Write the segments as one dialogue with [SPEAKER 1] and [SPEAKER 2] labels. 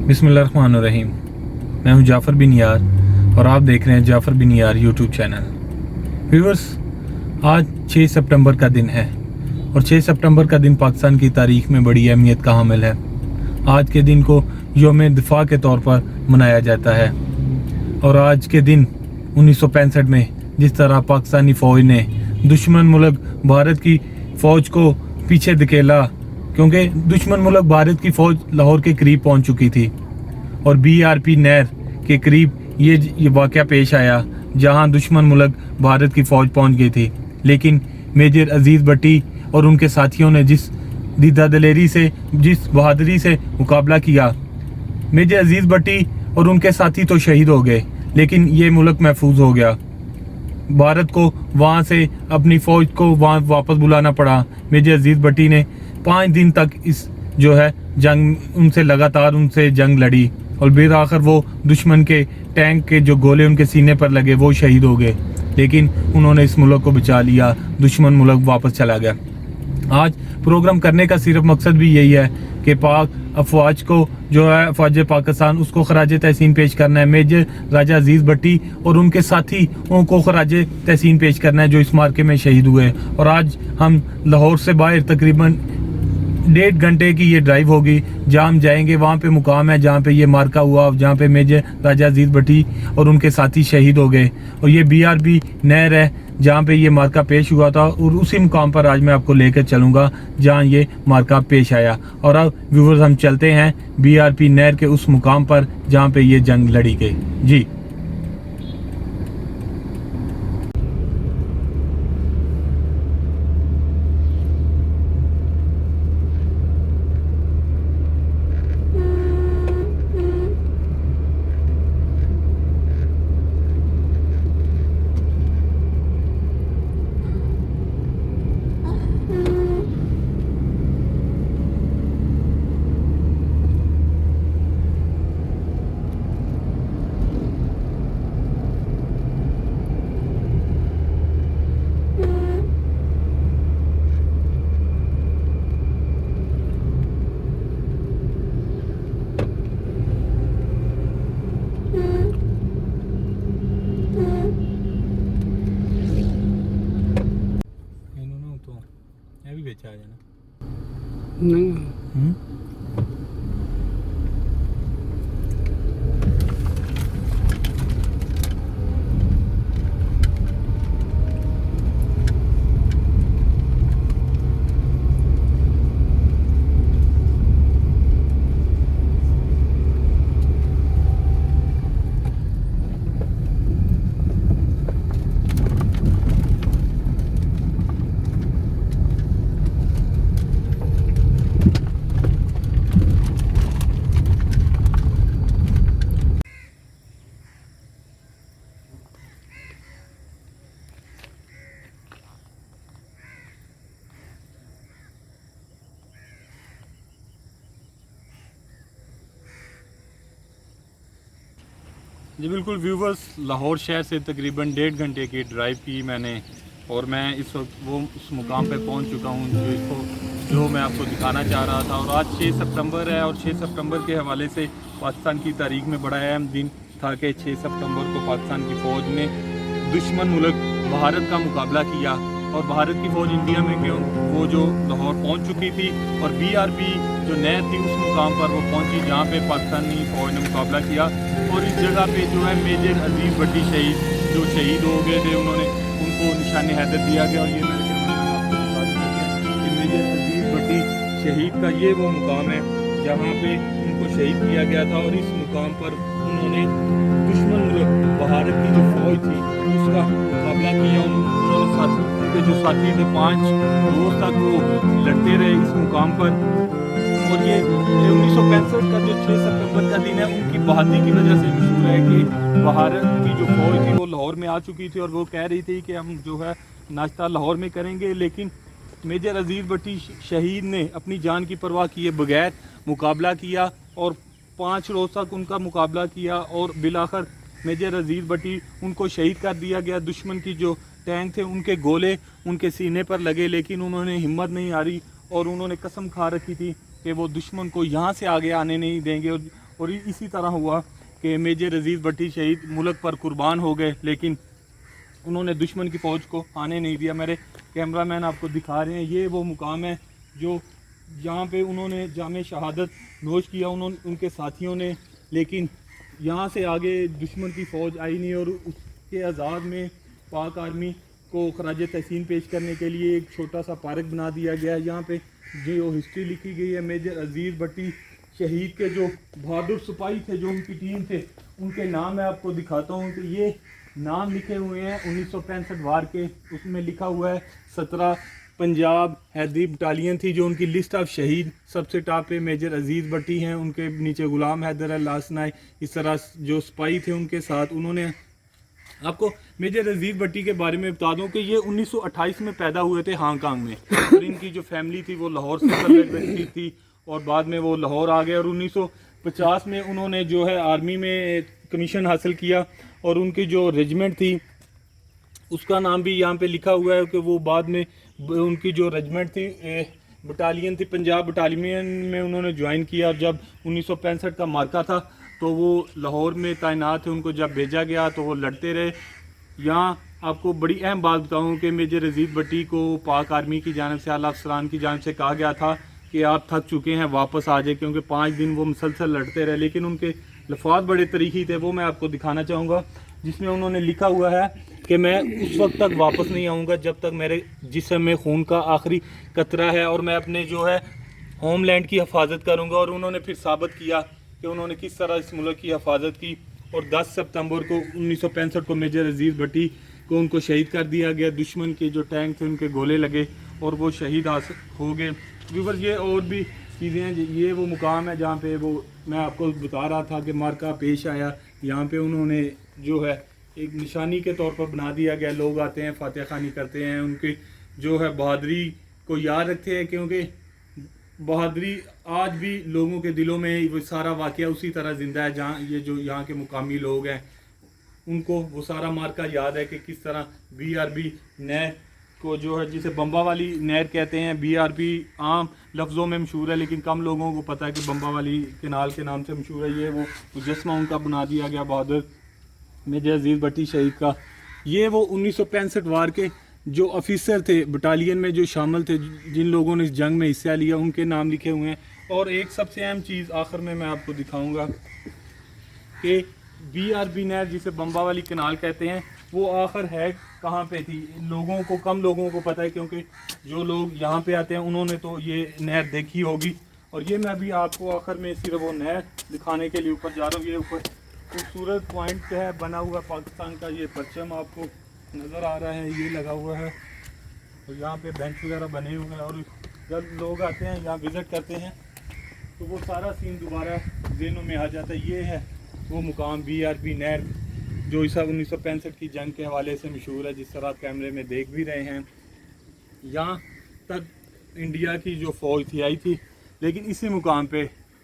[SPEAKER 1] बिस्मिल्लाहिर्रहमानिर्रहीम। मैं हूं जाफ़र बिन यार और आप देख रहे हैं जाफ़र बिन यार यूट्यूब चैनल। व्यूअर्स, आज 6 सितंबर का दिन है और 6 सितंबर का दिन पाकिस्तान की तारीख में बड़ी अहमियत का हामिल है। आज के दिन को यौम दिफा के तौर पर मनाया जाता है और आज के दिन 1965 में जिस तरह पाकिस्तानी फ़ौज ने दुश्मन मुल्क भारत की फ़ौज को पीछे धकेला, क्योंकि दुश्मन मुल्क भारत की फ़ौज लाहौर के करीब पहुंच चुकी थी और BRP नहर के करीब ये वाक़या पेश आया जहां दुश्मन मुल्क भारत की फ़ौज पहुंच गई थी। लेकिन मेजर अजीज़ भट्टी और उनके साथियों ने जिस दीदा दलेरी से, जिस बहादुरी से मुकाबला किया, मेजर अजीज़ भट्टी और उनके साथी तो शहीद हो गए, लेकिन ये मुल्क महफूज हो गया। भारत को वहाँ से अपनी फ़ौज को वहाँ वापस बुलाना पड़ा। मेजर अजीज़ भट्टी ने 5 दिन तक इस जो है जंग उनसे लगातार उनसे जंग लड़ी और फिर आखिर वो दुश्मन के टैंक के जो गोले उनके सीने पर लगे वो शहीद हो गए, लेकिन उन्होंने इस मुल्क को बचा लिया। दुश्मन मुल्क वापस चला गया। आज प्रोग्राम करने का सिर्फ मकसद भी यही है कि पाक अफवाज को जो है अफवाज पाकिस्तान उसको खराज तहसीन पेश करना है। मेजर राजा अजीज़ भट्टी और उनके साथी उनको खराज तहसीन पेश करना है जो इस मार्के में शहीद हुए। और आज हम लाहौर से बाहर तकरीबन 1.5 घंटे की ये ड्राइव होगी जहाँ हम जाएंगे। वहाँ पे मुकाम है जहाँ पे ये मार्का हुआ, जहाँ पे मेजर राजा अजीज़ भट्टी और उनके साथी शहीद हो गए और ये BRP नहर है जहाँ पे ये मार्का पेश हुआ था और उसी मुकाम पर आज मैं आपको लेकर चलूँगा जहाँ ये मार्का पेश आया। और अब व्यूअर्स हम चलते हैं BRP नहर के उस मुकाम पर जहाँ पे ये जंग लड़ी गई। जी भी बेचा जाना नहीं। जी बिल्कुल व्यूवर्स, लाहौर शहर से तकरीबन 1.5 घंटे की ड्राइव की मैंने और मैं इस वक्त वो उस मुकाम पे पहुंच चुका हूं जो मैं आपको दिखाना चाह रहा था। और आज 6 सितंबर है और 6 सितंबर के हवाले से पाकिस्तान की तारीख में बड़ा अहम दिन था कि 6 सितंबर को पाकिस्तान की फ़ौज ने दुश्मन मुल्क भारत का मुकाबला किया और भारत की फ़ौज इंडिया में क्यों वो जो लाहौर पहुंच चुकी थी और BRP जो नहर थी उस मुकाम पर वो पहुंची जहां पे पाकिस्तानी फ़ौज ने मुकाबला किया। और इस जगह पे जो है मेजर अजीज़ भट्टी जो शहीद हो गए थे, उन्होंने उनको निशान हैदर दिया गया। और ये कि मेजर अजीज़ भट्टी शहीद का ये वो मुकाम है जहाँ पे उनको शहीद किया गया था। और इस मुकाम पर उन्होंने दुश्मन मुल्क भारत की जो फ़ौज थी उसका मुकाबला किया। उन्होंने उनके जो साथी थे 5 रोज़ तक वो लड़ते रहे इस मुकाम पर। और ये 1965 का जो 6 सितंबर का दिन है उनकी बहादुरी की वजह से मशहूर है कि भारत की जो फ़ौज थी वो लाहौर में आ चुकी थी और वो कह रही थी कि हम जो है नाश्ता लाहौर में करेंगे, लेकिन मेजर अजीज़ भट्टी शहीद ने अपनी जान की परवाह किए बगैर मुकाबला किया और 5 रोज़ तक उनका मुकाबला किया और बिलाखिर मेजर अजीज़ भट्टी उनको शहीद कर दिया गया। दुश्मन की जो टैंक थे उनके गोले उनके सीने पर लगे, लेकिन उन्होंने हिम्मत नहीं हारी और उन्होंने कसम खा रखी थी कि वो दुश्मन को यहाँ से आगे आने नहीं देंगे और इसी तरह हुआ कि मेजर अजीज़ भट्टी शहीद मुल्क पर कुर्बान हो गए, लेकिन उन्होंने दुश्मन की फ़ौज को आने नहीं दिया। मेरे कैमरामैन आपको दिखा रहे हैं, ये वो मुकाम है जो यहाँ पे उन्होंने जामे शहादत नोश किया उनके साथियों ने, लेकिन यहाँ से आगे दुश्मन की फ़ौज आई नहीं। और उसके आज़ाद में पाक आर्मी को खराज तहसीन पेश करने के लिए एक छोटा सा पार्क बना दिया गया है। यहाँ पे जो हिस्ट्री लिखी गई है मेजर अजीज़ भट्टी शहीद के जो बहादुर सिपाही थे, जो उनकी टीम थे, उनके नाम मैं आपको दिखाता हूँ कि ये नाम लिखे हुए हैं 1965 वार के। उसमें लिखा हुआ है 17 पंजाब हैदरी बटालियन थी जो उनकी लिस्ट ऑफ शहीद। सबसे टॉप पे मेजर अजीज़ भट्टी हैं, उनके नीचे गुलाम हैदर है, लासनाई, इस तरह जो सिपाही थे उनके साथ। उन्होंने आपको मेजर अजीज़ भट्टी के बारे में बता दूं कि ये 1928 में पैदा हुए थे हांगकांग में, और इनकी जो फैमिली थी वो लाहौर से ताल्लुक़ थी और बाद में वो लाहौर आ गए। और 1950 में उन्होंने जो है आर्मी में कमीशन हासिल किया और उनकी जो रेजिमेंट थी उसका नाम भी यहाँ पे लिखा हुआ है कि वो बाद में उनकी जो रेजिमेंट थी बटालियन थी पंजाब बटालियन में उन्होंने ज्वाइन किया। और जब 1965 का मार्का था तो वो लाहौर में तैनात थे, उनको जब भेजा गया तो वो लड़ते रहे। यहाँ आपको बड़ी अहम बात बताऊँ कि मेजर अजीज़ भट्टी को पाक आर्मी की जानिब से, आला अफसरान की जानिब से कहा गया था कि आप थक चुके हैं, वापस आ जाए, क्योंकि 5 दिन वो मुसलसल लड़ते रहे। लेकिन उनके लफाज बड़े तरीक़ी थे, वो मैं आपको दिखाना चाहूँगा, जिसमें उन्होंने लिखा हुआ है कि मैं उस वक्त तक वापस नहीं आऊँगा जब तक मेरे जिस्म में खून का आखिरी कतरा है, और मैं अपने जो है होमलैंड की हिफाजत करूँगा। और उन्होंने फिर साबित किया कि उन्होंने किस तरह इस मुल्क की हिफाजत की। और 10 सितंबर को 1965 को मेजर अजीज़ भट्टी को उनको शहीद कर दिया गया। दुश्मन के जो टैंक थे उनके गोले लगे और वो शहीद हो गए। व्यूअर, ये और भी चीज़ें हैं। ये वो मुकाम है जहाँ पे वो मैं आपको बता रहा था कि मार्का पेश आया। यहाँ पे उन्होंने जो है एक निशानी के तौर पर बना दिया गया। लोग आते हैं, फातिहा खानी करते हैं, उनकी जो है बहादरी को याद रखते हैं, क्योंकि बहादरी आज भी लोगों के दिलों में वो सारा वाक़या उसी तरह ज़िंदा है। जहाँ ये जो यहाँ के मुकामी लोग हैं उनको वो सारा मार्का याद है कि किस तरह BRB नहर को जो है, जिसे बम्बा वाली नहर कहते हैं, BRB आम लफ्ज़ों में मशहूर है, लेकिन कम लोगों को पता है कि बम्बा वाली केनाल के नाम से मशहूर है। ये वो मुजस्मा उनका बना दिया गया बहादुर मेजर अजीज़ भट्टी शहीद का। ये वो 1965 वार के जो ऑफिसर थे बटालियन में जो शामिल थे, जिन लोगों ने इस जंग में हिस्सा लिया, उनके नाम लिखे हुए हैं। और एक सबसे अहम चीज़ आखिर में मैं आपको दिखाऊंगा कि BRB नहर, जिसे बम्बा वाली कनाल कहते हैं, वो आखिर है कहाँ पे थी। कम लोगों को पता है, क्योंकि जो लोग यहाँ पे आते हैं उन्होंने तो ये नहर देखी होगी। और ये मैं भी आपको आखिर में सिर्फ वो नहर दिखाने के लिए ऊपर जा रहा हूँ। ये ऊपर खूबसूरत पॉइंट है बना हुआ पाकिस्तान का, ये परचम आपको नज़र आ रहा है, ये लगा हुआ है। और यहाँ पे बेंच वगैरह बने हुए हैं, और जब लोग आते हैं यहाँ विज़िट करते हैं तो वो सारा सीन दोबारा ज़हनों में आ जाता है। ये है वो मुकाम BRB नहर, जो इस 1965 की जंग के हवाले से मशहूर है, जिस तरह आप कैमरे में देख भी रहे हैं। यहाँ तक इंडिया की जो फ़ौज थी आई थी, लेकिन इसी मुकाम पे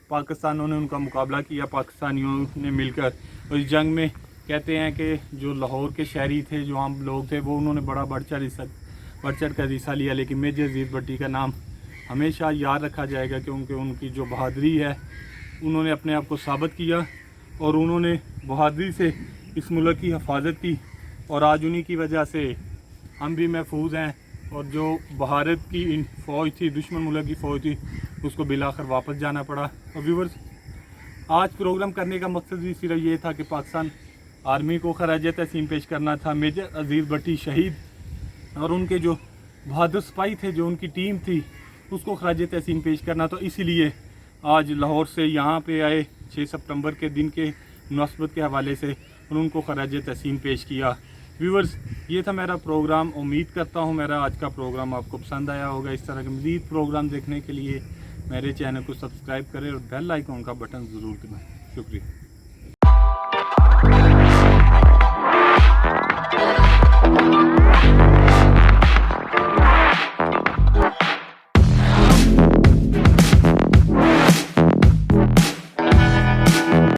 [SPEAKER 1] पाकिस्तानियों ने उनका मुकाबला किया, पाकिस्तानियों ने मिलकर। और इस जंग में कहते हैं कि जो लाहौर के शहरी थे, जो आम लोग थे, वो उन्होंने बड़ा बढ़ चढ़ कर हिस्सा लिया। लेकिन मेजर अजीज़ भट्टी का नाम हमेशा याद रखा जाएगा, क्योंकि उनकी जो बहादरी है, उन्होंने अपने आप को साबित किया और उन्होंने बहादरी से इस मुल्क की हिफाजत की। और आज उन्हीं की वजह से हम भी महफूज हैं, और जो भारत की फ़ौज थी, दुश्मन मुल्क की फ़ौज थी, उसको बिलाखिर वापस जाना पड़ा। और व्यूअर्स, आज प्रोग्राम करने का मकसद भी सिर्फ ये था कि पाकिस्तान आर्मी को खराज तहसीन पेश करना था, मेजर अजीज़ भट्टी शहीद और उनके जो बहादुर सिपाही थे, जो उनकी टीम थी, उसको खराज तहसीन पेश करना। तो इसीलिए आज लाहौर से यहाँ पे आए 6 सितंबर के दिन के मुनासबत के हवाले से, और उनको खराज तहसीन पेश किया। व्यूअर्स, ये था मेरा प्रोग्राम। उम्मीद करता हूँ मेरा आज का प्रोग्राम आपको पसंद आया होगा। इस तरह के मज़ीद प्रोग्राम देखने के लिए मेरे चैनल को सब्सक्राइब करें और बेल आइकॉन का बटन ज़रूर दबाएं। शुक्रिया।